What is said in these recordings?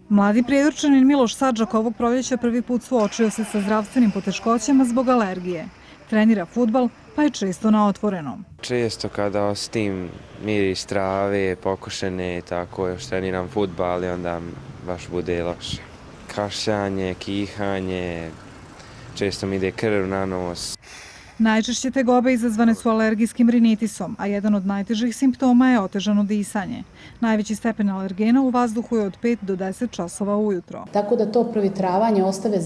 Mladi Prijedorčanin Miloš Sadžak ovog proljeća prvi put suočio se sa zdravstvenim poteškoćama zbog alergije. Trenira fudbal, pa je često na otvorenom. Često kada osjetim miris trave, pokošene, tako još treniram fudbal i onda baš bude loše. Kašljanje, kihanje, često mi ide krv na nos. Najčešće tegobe izazvane su alergijskim rinitisom, a jedan od najtežih simptoma je otežano disanje. Najveći stepen alergena u vazduhu je od 5 do 10 časova ujutro. Tako da to provjetravanje ostave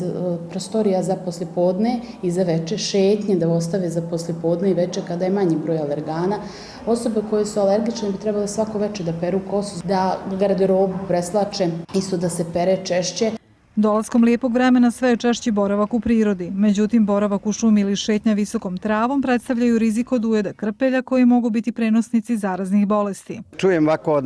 prostorija za poslijepodne i za veče, šetnje da ostave za poslijepodne i veče kada je manji broj alergana. Osobe koje su alergične bi trebale svako veče da peru kosu, da garderobu preslače, isto da se pere češće. Dolaskom lijepog vremena sve je češći boravak u prirodi. Međutim, boravak u šumi ili šetnja visokom travom predstavljaju rizik od ujeda krpelja koji mogu biti prenosnici zaraznih bolesti. Čujem ovako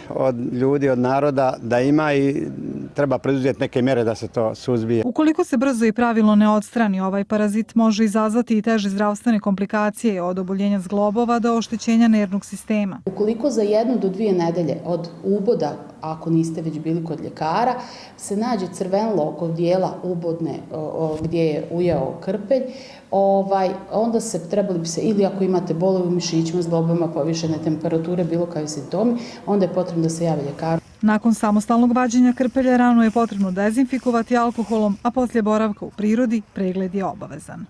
od ljudi, od naroda da ima i treba preduzeti neke mjere da se to suzbije. Ukoliko se brzo i pravilno ne odstrani, ovaj parazit može izazvati i teže zdravstvene komplikacije od oboljenja zglobova do oštećenja nervnog sistema. Ukoliko za 1 do 2 nedelje od uboda, ako niste već bili kod ljekara, se nađe crvenilo oko dijela ubodne gdje je ujeo krpelj, onda trebali bi se, ili ako imate bolove u mišićima, zglobovima, povišene temperature, bilo kakvi simptomi, onda je potrebno da se javi ljekaru. Nakon samostalnog vađenja krpelja ranu je potrebno dezinfikovati alkoholom, a poslije boravka u prirodi pregled je obavezan.